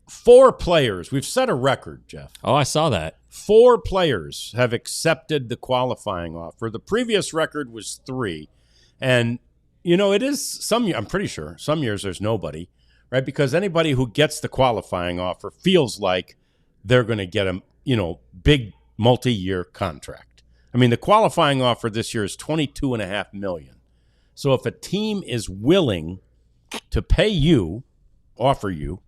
4 players, we've set a record, Jeff. Oh, I saw that. 4 players have accepted the qualifying offer. The previous record was 3. And, it is I'm pretty sure some years there's nobody, right? Because anybody who gets the qualifying offer feels like they're going to get a, big multi-year contract. The qualifying offer this year is $22.5 million. So if a team is willing to offer you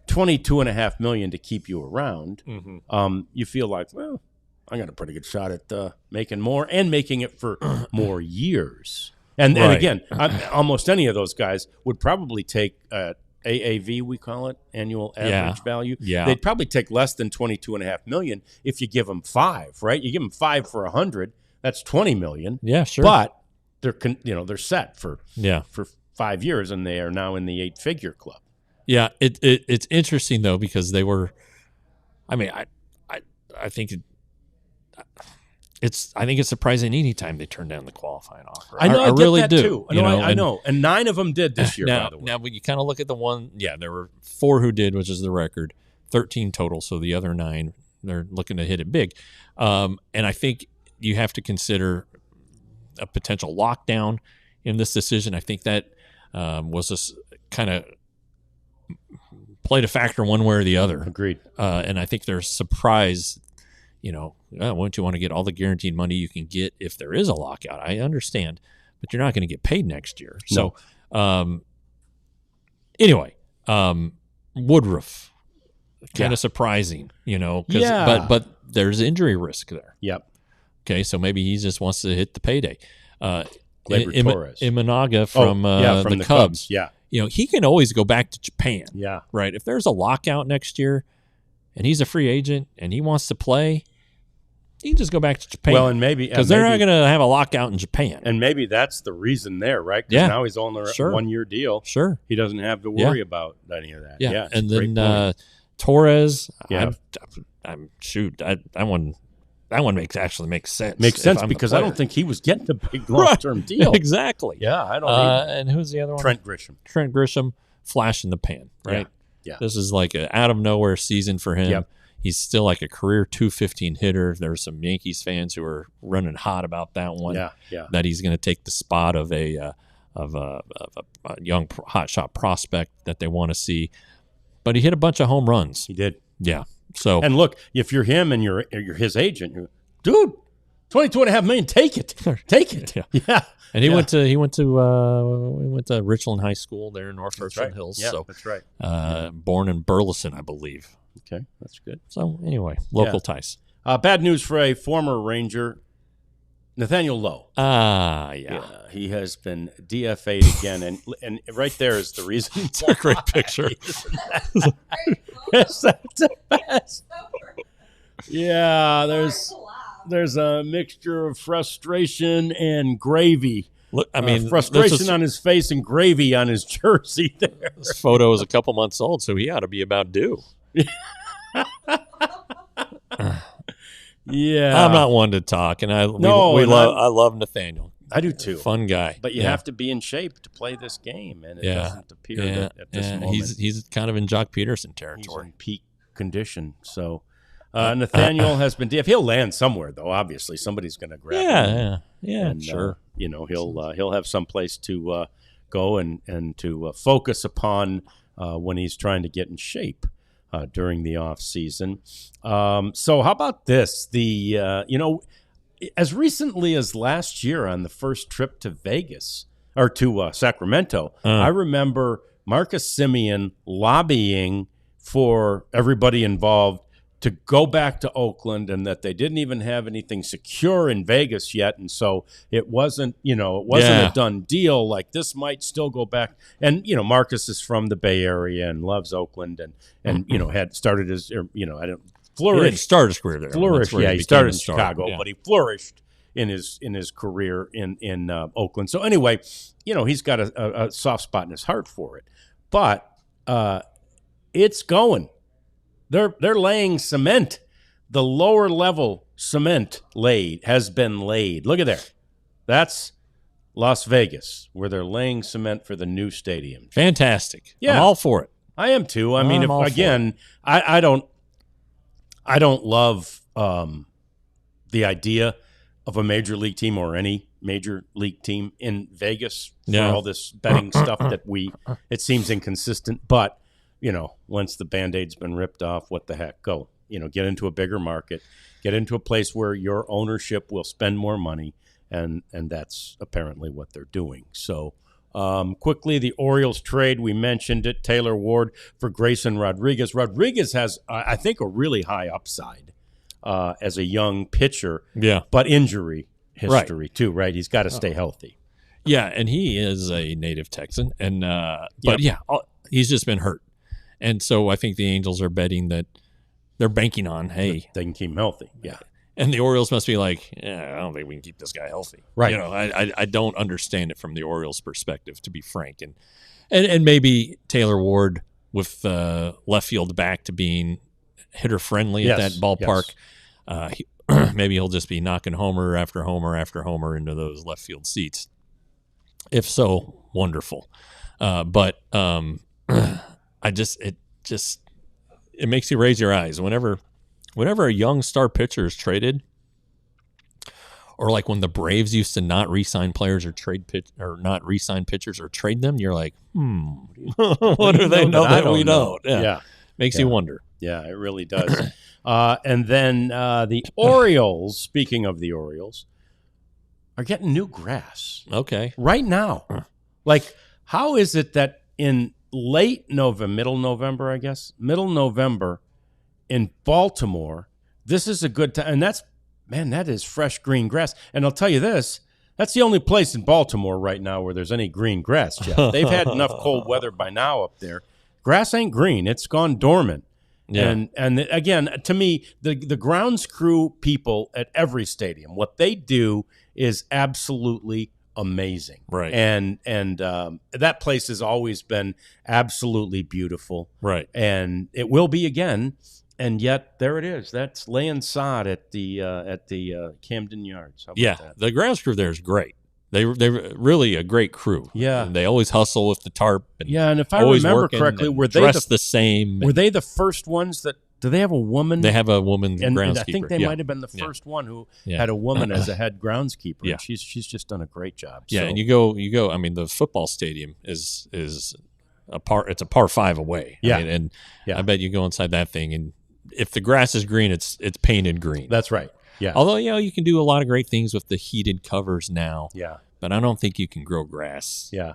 $22.5 million to keep you around, you feel like, well, I got a pretty good shot at making more and making it for more years. And again, almost any of those guys would probably take AAV, we call it, annual average value. Yeah. They'd probably take less than $22.5 million if you give them 5, right? You give them 5 for 100, that's $20 million. Yeah, sure. But they're set for 5 years, and they are now in the 8-figure club. Yeah, it's interesting though because they were. I think it's surprising any time they turn down the qualifying offer. I know, I really get that do. too. I know, and 9 of them did this year. Now, by the way, now when you kind of look at the one, there were 4 who did, which is the record, 13 total. So the other 9, they're looking to hit it big, and I think you have to consider a potential lockdown in this decision. I think that was just kind of played a factor one way or the other. Agreed. And I think they're surprised, wouldn't you want to get all the guaranteed money you can get if there is a lockout? I understand, but you're not going to get paid next year. No. So, anyway, Woodruff, kind of surprising, but there's injury risk there. Yep. Okay. So maybe he just wants to hit the payday. Torres. Imanaga from the Cubs. Yeah. He can always go back to Japan. Yeah. Right. If there's a lockout next year and he's a free agent and he wants to play, He can just go back to Japan. Well, and maybe because they're not going to have a lockout in Japan. And maybe that's the reason there, right? Because now he's on a 1-year deal. Sure. He doesn't have to worry about any of that. Yeah. And then Torres, yeah. That one makes sense. Makes sense because I don't think he was getting a big long-term deal. Exactly. Yeah, I don't either. And who's the other one? Trent Grisham. Trent Grisham, flash in the pan, right? Yeah. This is like an out-of-nowhere season for him. Yep. He's still like a career 215 hitter. There's some Yankees fans who are running hot about that one. Yeah. That he's going to take the spot of a young hotshot prospect that they want to see. But he hit a bunch of home runs. He did. Yeah. So and look, if you're him and you're his agent, dude, $22.5 million, take it. Take it. Yeah. And he went to Richland High School there in North Richland Hills. Yeah, so that's right. Born in Burleson, I believe. Okay, that's good. So anyway, local ties. Bad news for a former Ranger, Nathaniel Lowe. Yeah. He has been DFA'd again, and right there is the reason. It's a great picture. Yes, that's the best. Yeah, there's a mixture of frustration and gravy. Look, I mean, frustration on his face and gravy on his jersey there. This photo is a couple months old, so he ought to be about due. Yeah, I'm not one to talk, and I love Nathaniel. I do too. Fun guy, but you have to be in shape to play this game, and it doesn't appear that at this moment. He's kind of in Jock Peterson territory. He's in peak condition. So Nathaniel has been DF. He'll land somewhere, though. Obviously, somebody's going to grab him. Yeah, and, sure. He'll have some place to go and to focus upon when he's trying to get in shape. During the off season. So how about this? As recently as last year on the first trip to Vegas or to Sacramento, I remember Marcus Semien lobbying for everybody involved to go back to Oakland, and that they didn't even have anything secure in Vegas yet, and so it wasn't a done deal. Like, this might still go back. And Marcus is from the Bay Area and loves Oakland, and had started his flourished. He didn't start his career there. Flourished, he started in Chicago, but he flourished in his career in Oakland. So anyway, he's got a soft spot in his heart for it, but it's going. They're laying cement. The lower level cement has been laid. Look at there. That's Las Vegas, where they're laying cement for the new stadium. Fantastic. Yeah. I'm all for it. I am too. I mean, I don't love the idea of a major league team or any major league team in Vegas for all this betting stuff that it seems inconsistent, but once the Band-Aid's been ripped off, what the heck? Go, get into a bigger market, get into a place where your ownership will spend more money, and that's apparently what they're doing. So quickly, the Orioles trade, we mentioned it, Taylor Ward for Grayson Rodriguez. Rodriguez has, I think, a really high upside as a young pitcher, but injury history too, right? He's got to stay healthy. Yeah, and he is a native Texan, and he's just been hurt. And so I think the Angels are betting that they're banking on, hey, they can keep him healthy. Yeah. And the Orioles must be like, I don't think we can keep this guy healthy. Right. I don't understand it from the Orioles' perspective, to be frank. And maybe Taylor Ward with left field back to being hitter friendly at that ballpark. Maybe he'll just be knocking homer after homer after homer into those left field seats. If so, wonderful. But it makes you raise your eyes whenever a young star pitcher is traded, or like when the Braves used to not re-sign players or not re-sign pitchers or trade them. You're like, what do they know that we don't? Yeah. Makes you wonder. Yeah, it really does. And then the Orioles, speaking of the Orioles, are getting new grass. Okay. Right now. Like, how is it that in middle November in Baltimore, this is a good time. And that is fresh green grass. And I'll tell you this, that's the only place in Baltimore right now where there's any green grass, Jeff. They've had enough cold weather by now up there. Grass ain't green. It's gone dormant. And again, to me, the grounds crew people at every stadium, what they do is absolutely amazing. Right. And that place has always been absolutely beautiful. Right. And it will be again. And yet there it is. That's laying sod at the Camden Yards. How about that? The grounds crew there is great. They're really a great crew. Yeah. And they always hustle with the tarp. And if I remember correctly, were they dressed the same? Were they the first ones that? Do they have a woman? They have a woman groundskeeper. And I think they might have been the first one who had a woman as a head groundskeeper. Yeah. And she's just done a great job. Yeah, So, and you go. I mean, the football stadium is a par. It's a par 5 away. Yeah. I mean, I bet you go inside that thing, and if the grass is green, it's painted green. That's right. Yeah. Although you can do a lot of great things with the heated covers now. Yeah. But I don't think you can grow grass. Yeah.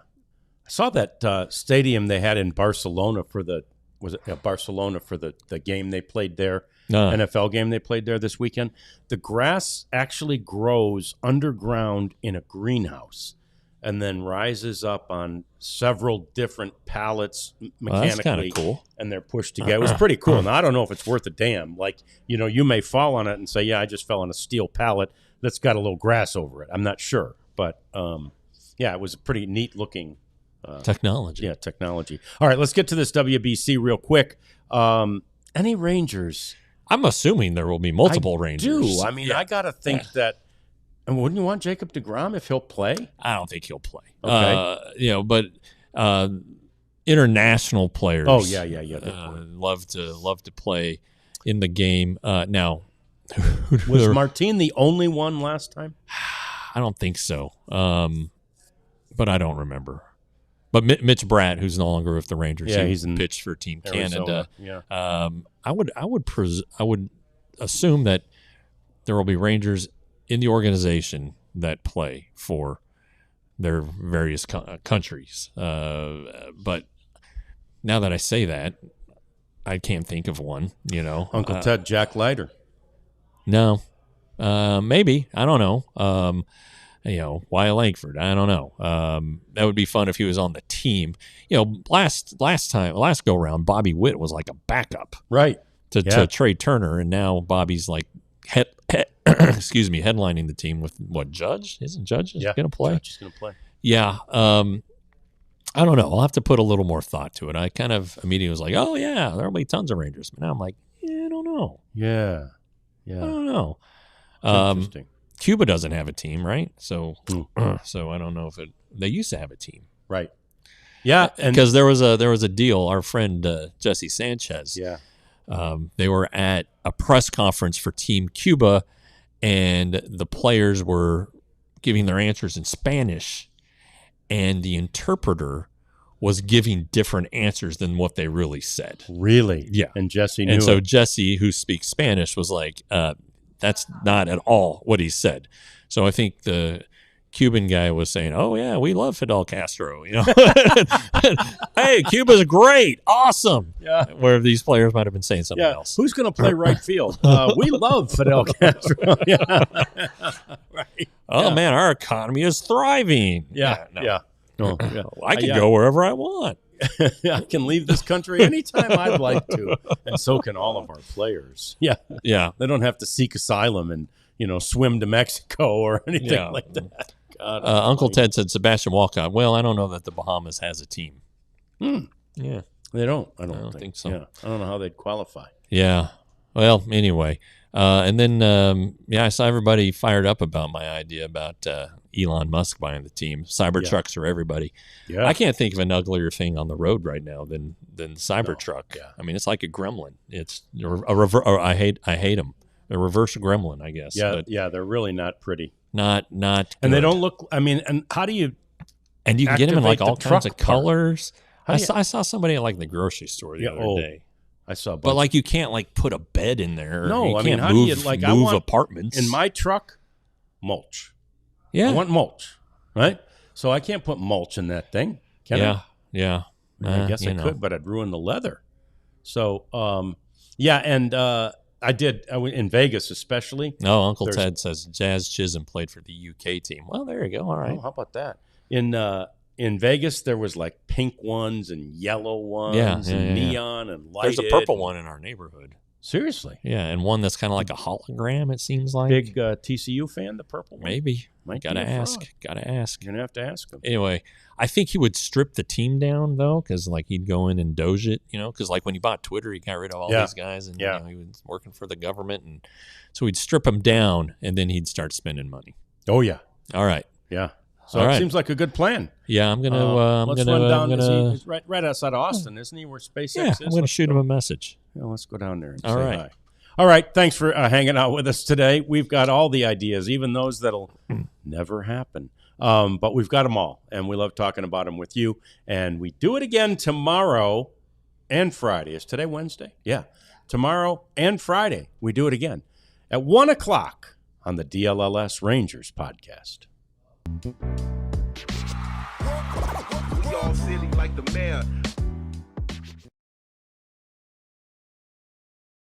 I saw that stadium they had in Barcelona for the game they played there, NFL game they played there this weekend. The grass actually grows underground in a greenhouse and then rises up on several different pallets mechanically. That's kind of cool. And they're pushed together. It was pretty cool. Now, I don't know if it's worth a damn. Like, you may fall on it and say, I just fell on a steel pallet that's got a little grass over it. I'm not sure. But, it was a pretty neat looking technology. Yeah, technology. All right, let's get to this WBC real quick. Any Rangers? I'm assuming there will be multiple Rangers. I mean, I got to think that. And wouldn't you want Jacob deGrom if he'll play? I don't think he'll play. Okay. But international players. Oh yeah. Love to play in the game. Now, was Martin the only one last time? I don't think so. But I don't remember. But Mitch Bratt, who's no longer with the Rangers, he's in pitched for Team Arizona. Canada. Yeah. I would assume that there will be Rangers in the organization that play for their various countries. But now that I say that, I can't think of one. Uncle Ted, Jack Leiter. No, maybe, I don't know. Wyatt Langford. I don't know. That would be fun if he was on the team. Last go round, Bobby Witt was like a backup, right, to Trey Turner, and now Bobby's like headlining the team with what? Judge? Isn't Judge going to play? Judge is going to play. Yeah. I don't know. I'll have to put a little more thought to it. I kind of immediately was like, oh yeah, there'll be tons of Rangers. But now I'm like, I don't know. Yeah. I don't know. Interesting. Cuba doesn't have a team, right? So so I don't know if they used to have a team. Right. Yeah, because there was a deal. Our friend Jesse Sanchez. Yeah. They were at a press conference for Team Cuba, and the players were giving their answers in Spanish, and the interpreter was giving different answers than what they really said. Really? Yeah. And Jesse knew. And so it. Jesse, who speaks Spanish, was like, that's not at all what he said. So I think the Cuban guy was saying, oh, yeah, we love Fidel Castro. Hey, Cuba's great. Awesome. Yeah. Where these players might have been saying something else. Who's going to play right field? We love Fidel Castro. Yeah. Right. Oh, man, our economy is thriving. Yeah. No, yeah. I can go wherever I want. I can leave this country anytime I'd like to. And so can all of our players. Yeah. Yeah. They don't have to seek asylum and, swim to Mexico or anything like that. God, Uncle Ted said Sebastian Walcott. Well, I don't know that the Bahamas has a team. Yeah. They don't. I don't think so. Yeah. I don't know how they'd qualify. Yeah. Well, anyway. And then, I saw everybody fired up about my idea about Elon Musk buying the team. Cybertrucks for everybody. Yeah. I can't think of an uglier thing on the road right now than Cybertruck. No. Yeah. I mean, it's like a gremlin. It's I hate them. A reverse gremlin, I guess. Yeah, but they're really not pretty. Not good. And they don't look. I mean, and how do you? And you can get them in like all kinds of colors. I saw somebody at like the grocery store the other day. I saw, but like you can't like put a bed in there. No, you can't how move, do you like? move apartments in my truck. Mulch. Yeah, I want mulch. Right. So I can't put mulch in that thing. Can I? Yeah. I guess I could, but I'd ruin the leather. So, and I did in Vegas, especially. No, Uncle Ted says Jazz Chisholm played for the UK team. Well, there you go. All right. Oh, how about that? In in Vegas, there was like pink ones and yellow ones and neon and lighted. There's a purple one in our neighborhood. Seriously? Yeah, and one that's kind of like a hologram, it seems like. Big TCU fan, the purple one? Maybe. Might Gotta be a ask. fraud. Gotta ask. You're going to have to ask him. Anyway, I think he would strip the team down, though, because like he'd go in and doge it, because like when he bought Twitter, he got rid of all these guys, and he was working for the government, and so he'd strip them down, and then he'd start spending money. Oh, yeah. All right. Yeah. So it seems like a good plan. Yeah, I'm gonna. Let's run down. He's right outside Austin, isn't he? Where SpaceX is. I'm gonna shoot him a message. Yeah, let's go down there and all say right. Hi. All right. Thanks for hanging out with us today. We've got all the ideas, even those that'll never happen. But we've got them all, and we love talking about them with you. And we do it again tomorrow and Friday. Is today Wednesday? Yeah. Tomorrow and Friday, we do it again at 1 o'clock on the DLLS Rangers podcast. We all silly like the mayor.